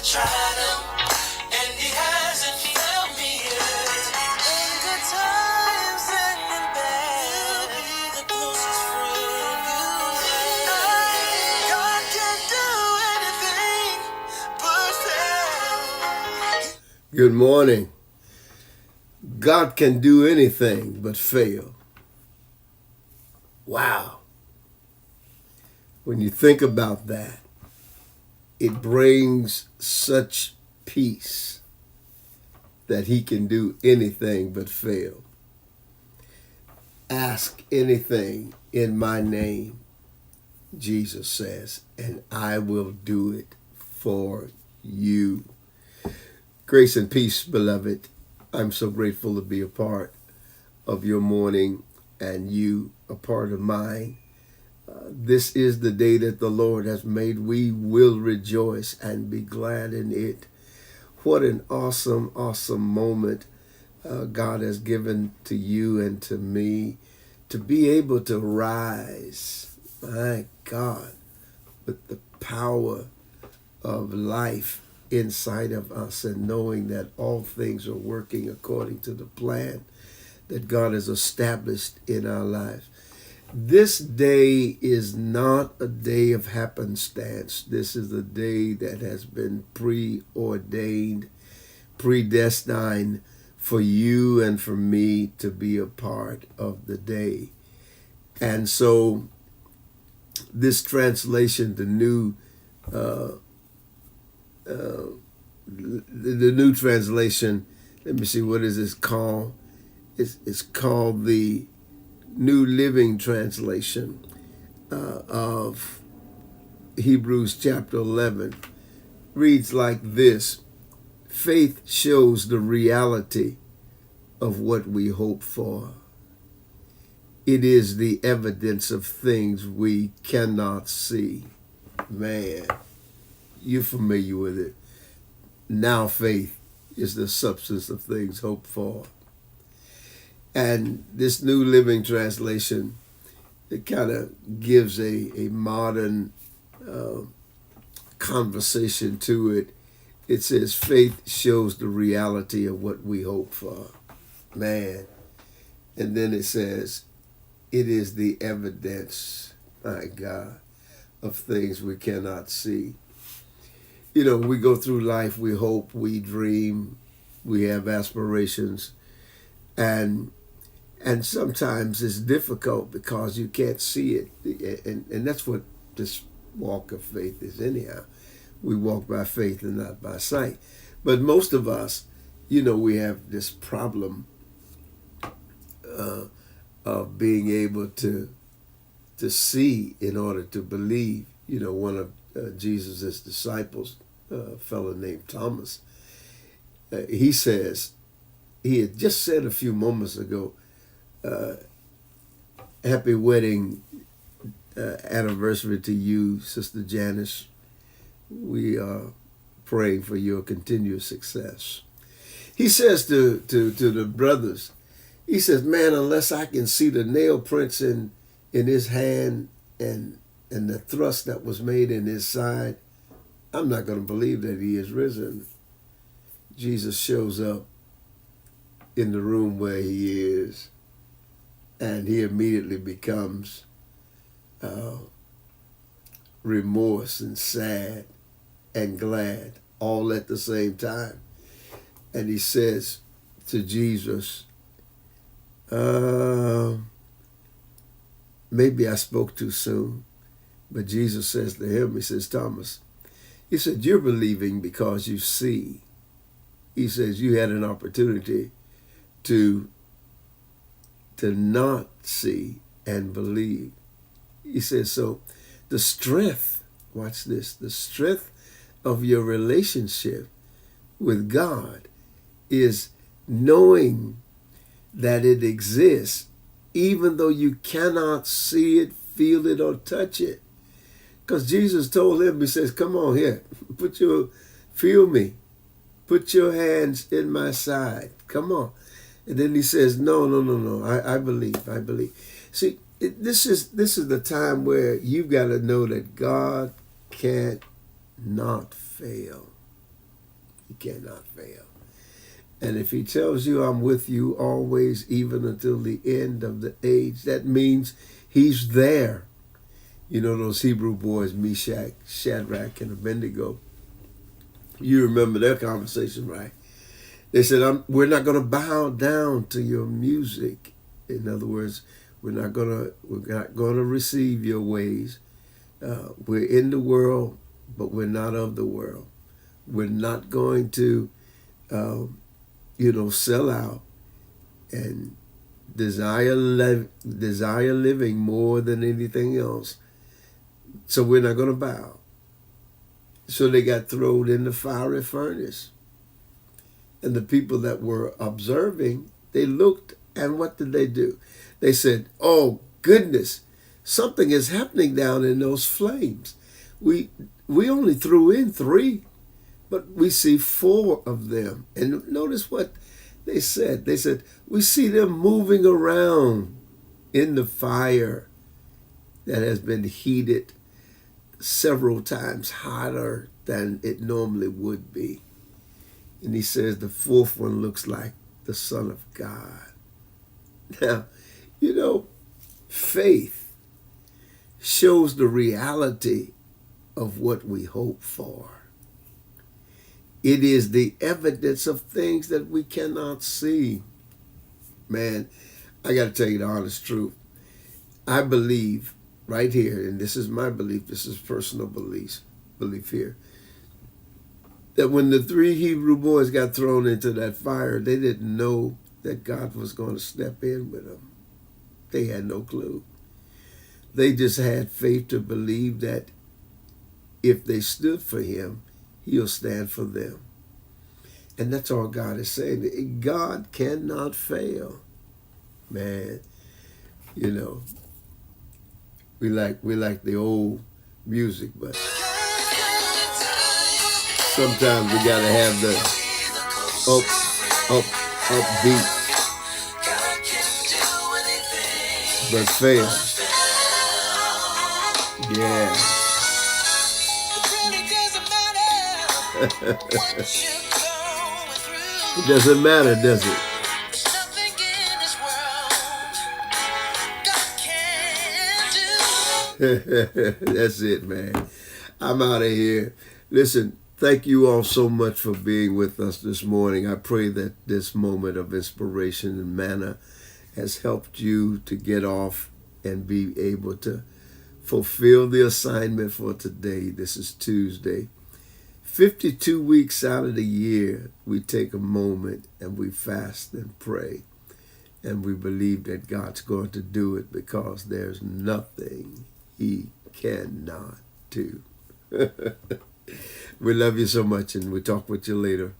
tried him, and he hasn't failed me yet. In good times and in bad, he'll be the closest friend you had. God can do anything but fail. Good morning. God can do anything but fail. Wow. When you think about that, it brings such peace that he can do anything but fail. Ask anything in my name, Jesus says, and I will do it for you. Grace and peace, beloved. I'm so grateful to be a part of your morning and you a part of mine. This is the day that the Lord has made. We will rejoice and be glad in it. What an awesome, awesome moment God has given to you and to me to be able to rise, my God, with the power of life inside of us and knowing that all things are working according to the plan that God has established in our lives. This day is not a day of happenstance. This is a day that has been preordained, predestined for you and for me to be a part of the day. And so this translation, the new translation, let me see, what is this called? It's called the New Living Translation of Hebrews chapter 11. Reads like this: faith shows the reality of what we hope for. It is the evidence of things we cannot see. Man, you're familiar with it. Now faith is the substance of things hoped for. And this New Living Translation, it kind of gives a modern conversation to it. It says, faith shows the reality of what we hope for. Man. And then it says, it is the evidence, my God, of things we cannot see. You know, we go through life, we hope, we dream, we have aspirations, and sometimes it's difficult because you can't see it. And that's what this walk of faith is anyhow. We walk by faith and not by sight. But most of us, you know, we have this problem of being able to see in order to believe. You know, one of Jesus' disciples, a fellow named Thomas, he says, he had just said a few moments ago, happy wedding anniversary to you, Sister Janice. We are praying for your continued success. He says to the brothers, he says, man, unless I can see the nail prints in his hand and the thrust that was made in his side, I'm not going to believe that he is risen. Jesus shows up in the room where he is, and he immediately becomes remorse and sad and glad all at the same time. And he says to Jesus, maybe I spoke too soon. But Jesus says to him, he says, Thomas, he said, you're believing because you see. He says you had an opportunity to not see and believe. He says, so the strength, watch this, the strength of your relationship with God is knowing that it exists, even though you cannot see it, feel it, or touch it. Because Jesus told him, he says, come on here, feel me, put your hands in my side, come on. And then he says, no, I believe. See, this is the time where you've got to know that God can't not fail. He cannot fail. And if he tells you, I'm with you always, even until the end of the age, that means he's there. You know those Hebrew boys, Meshach, Shadrach, and Abednego. You remember their conversation, right? They said, we're not going to bow down to your music. In other words, we're not going to receive your ways. We're in the world, but we're not of the world. We're not going to, sell out and desire living more than anything else. So we're not going to bow. So they got thrown in the fiery furnace. And the people that were observing, they looked, and what did they do? They said, oh, goodness, something is happening down in those flames. We only threw in 3, but we see 4 of them. And notice what they said. They said, we see them moving around in the fire that has been heated several times hotter than it normally would be. And he says the 4th one looks like the Son of God. Now, faith shows the reality of what we hope for. It is the evidence of things that we cannot see. Man, I got to tell you the honest truth. I believe right here, and this is my belief, this is personal belief here, that when the 3 Hebrew boys got thrown into that fire, they didn't know that God was going to step in with them. They had no clue. They just had faith to believe that if they stood for him, he'll stand for them. And that's all God is saying. God cannot fail. Man, we like the old music, but sometimes we gotta have the upbeat, but fail. Yeah. It doesn't matter, does it? That's it, man. I'm out of here. Listen, thank you all so much for being with us this morning. I pray that this moment of inspiration and manna has helped you to get off and be able to fulfill the assignment for today. This is Tuesday. 52 weeks out of the year, we take a moment and we fast and pray. And we believe that God's going to do it because there's nothing he cannot do. We love you so much, and we'll talk with you later.